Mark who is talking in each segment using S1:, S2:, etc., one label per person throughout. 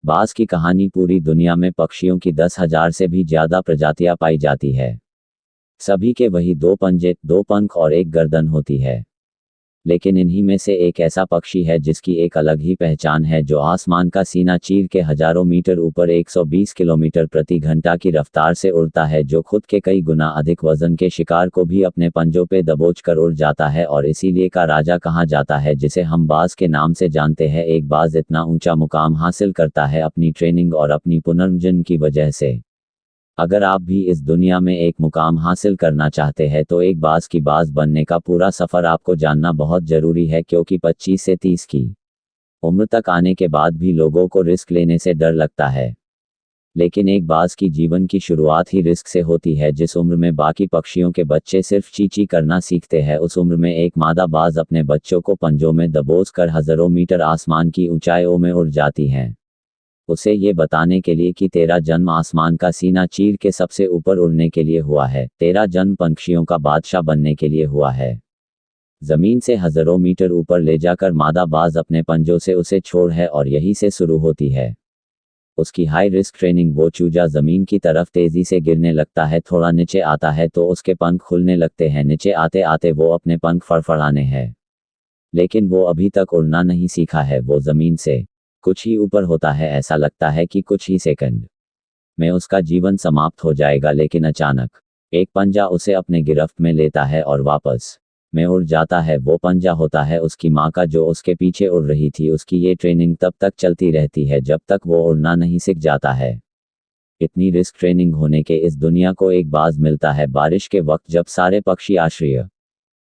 S1: बाज की कहानी पूरी दुनिया में पक्षियों की 10,000 से भी ज़्यादा प्रजातियां पाई जाती है। सभी के वही 2 पंजे, 2 पंख और एक गर्दन होती है। लेकिन इन्हीं में से एक ऐसा पक्षी है जिसकी एक अलग ही पहचान है, जो आसमान का सीना चीर के हजारों मीटर ऊपर 120 किलोमीटर प्रति घंटा की रफ्तार से उड़ता है, जो खुद के कई गुना अधिक वजन के शिकार को भी अपने पंजों पे दबोच कर उड़ जाता है और इसीलिए का राजा कहा जाता है, जिसे हम बाज के नाम से जानते हैं। एक बाज इतना ऊंचा मुकाम हासिल करता है अपनी ट्रेनिंग और अपनी पुनर्जन्म की वजह से। अगर आप भी इस दुनिया में एक मुकाम हासिल करना चाहते हैं तो एक बाज की बाज बनने का पूरा सफ़र आपको जानना बहुत ज़रूरी है, क्योंकि 25 से 30 की उम्र तक आने के बाद भी लोगों को रिस्क लेने से डर लगता है। लेकिन एक बाज की जीवन की शुरुआत ही रिस्क से होती है। जिस उम्र में बाकी पक्षियों के बच्चे सिर्फ चींची करना सीखते हैं, उस उम्र में एक मादा बाज अपने बच्चों को पंजों में दबोच कर हज़ारों मीटर आसमान की ऊंचाइयों में उड़ जाती हैं। उसे ये बताने के लिए कि तेरा जन्म आसमान का सीना चीर के सबसे ऊपर उड़ने के लिए हुआ है, तेरा जन्म पक्षियों का बादशाह बनने के लिए हुआ है। जमीन से हजारों मीटर ऊपर ले जाकर मादा बाज अपने पंजों से उसे छोड़ है और यहीं से शुरू होती है उसकी हाई रिस्क ट्रेनिंग। वो चूजा जमीन की तरफ तेजी से गिरने लगता है, थोड़ा नीचे आता है तो उसके पंख खुलने लगते हैं, नीचे आते आते वो अपने पंख फड़फड़ाने हैं। लेकिन वो अभी तक उड़ना नहीं सीखा है। वो जमीन से कुछ ही ऊपर होता है, ऐसा लगता है कि कुछ ही सेकंड में उसका जीवन समाप्त हो जाएगा। लेकिन अचानक एक पंजा उसे अपने गिरफ्त में लेता है और वापस में उड़ जाता है। वो पंजा होता है उसकी माँ का, जो उसके पीछे उड़ रही थी। उसकी ये ट्रेनिंग तब तक चलती रहती है जब तक वो उड़ना नहीं सीख जाता है। इतनी रिस्क ट्रेनिंग होने के इस दुनिया को एक बाज मिलता है बारिश के वक्त, जब सारे पक्षी आश्रय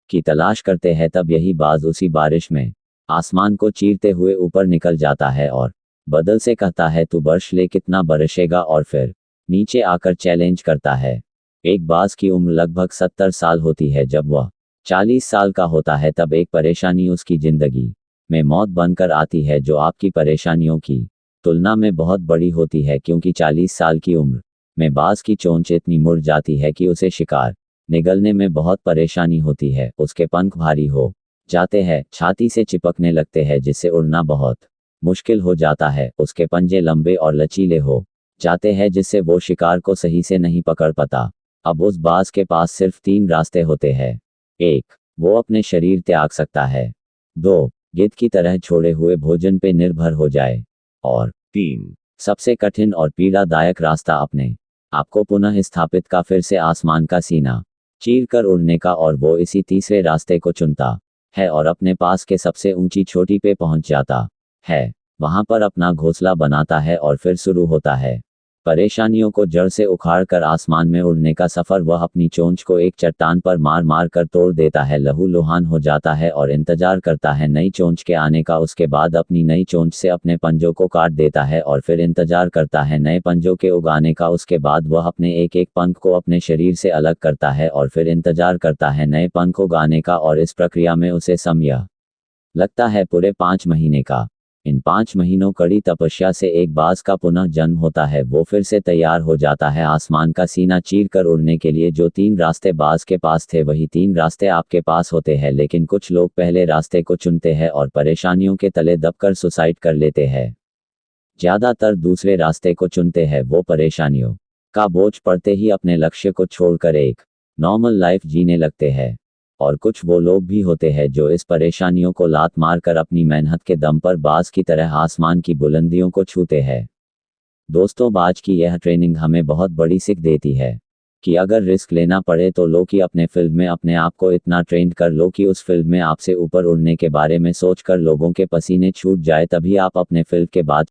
S1: की तलाश करते हैं। तब यही बाज उसी बारिश में आसमान को चीरते हुए ऊपर निकल जाता है और बादल से कहता है, तू बर्श ले, कितना बरसेगा, और फिर नीचे आकर चैलेंज करता है। एक बाज की उम्र लगभग 70 साल होती है। जब वह 40 साल का होता है तब एक परेशानी उसकी जिंदगी में मौत बनकर आती है, जो आपकी परेशानियों की तुलना में बहुत बड़ी होती है, क्योंकि 40 साल की उम्र में बाज की चोंच इतनी मुड़ जाती है कि उसे शिकार निगलने में बहुत परेशानी होती है। उसके पंख भारी हो जाते हैं, छाती से चिपकने लगते हैं, जिससे उड़ना बहुत मुश्किल हो जाता है। उसके पंजे लंबे और लचीले हो जाते हैं, जिससे वो शिकार को सही से नहीं पकड़ पाता। अब उस बाज के पास सिर्फ 3 रास्ते होते हैं। 1, वो अपने शरीर त्याग सकता है। 2, गिद्ध की तरह छोड़े हुए भोजन पे निर्भर हो जाए। और 3, सबसे कठिन और पीड़ादायक रास्ता, अपने आपको पुनः स्थापित का, फिर से आसमान का सीना चीर कर उड़ने का। और वो इसी तीसरे रास्ते को चुनता है और अपने पास के सबसे ऊंची चोटी पे पहुंच जाता है। वहां पर अपना घोंसला बनाता है और फिर शुरू होता है परेशानियों को जड़ से उखाड़ कर आसमान में उड़ने का सफर। वह अपनी चोंच को एक चट्टान पर मार मार कर तोड़ देता है, लहूलुहान हो जाता है और इंतजार करता है नई चोंच के आने का। उसके बाद अपनी नई चोंच से अपने पंजों को काट देता है और फिर इंतजार करता है नए पंजों के उगाने का। उसके बाद वह अपने एक एक पंख को अपने शरीर से अलग करता है और फिर इंतजार करता है नए पंख उगाने का। और इस प्रक्रिया में उसे समय लगता है पूरे 5 महीने का। इन 5 महीनों कड़ी तपस्या से एक बाज का पुनः जन्म होता है। वो फिर से तैयार हो जाता है आसमान का सीना चीर कर उड़ने के लिए। जो 3 रास्ते बाज के पास थे, वही 3 रास्ते आपके पास होते हैं। लेकिन कुछ लोग पहले रास्ते को चुनते हैं और परेशानियों के तले दबकर सुसाइड कर लेते हैं। ज़्यादातर दूसरे रास्ते को चुनते हैं। वो परेशानियों का बोझ पड़ते ही अपने लक्ष्य को छोड़कर एक नॉर्मल लाइफ जीने लगते हैं। और कुछ वो लोग भी होते हैं जो इस परेशानियों को लात मारकर अपनी मेहनत के दम पर बाज की तरह आसमान की बुलंदियों को छूते हैं। दोस्तों, बाज की यह ट्रेनिंग हमें बहुत बड़ी सीख देती है कि अगर रिस्क लेना पड़े तो लो कि अपने फील्ड में अपने आप को इतना ट्रेंड कर लो कि उस फील्ड में आपसे ऊपर उड़ने के बारे में सोचकर लोगों के पसीने छूट जाए। तभी आप अपने फील्ड के बाद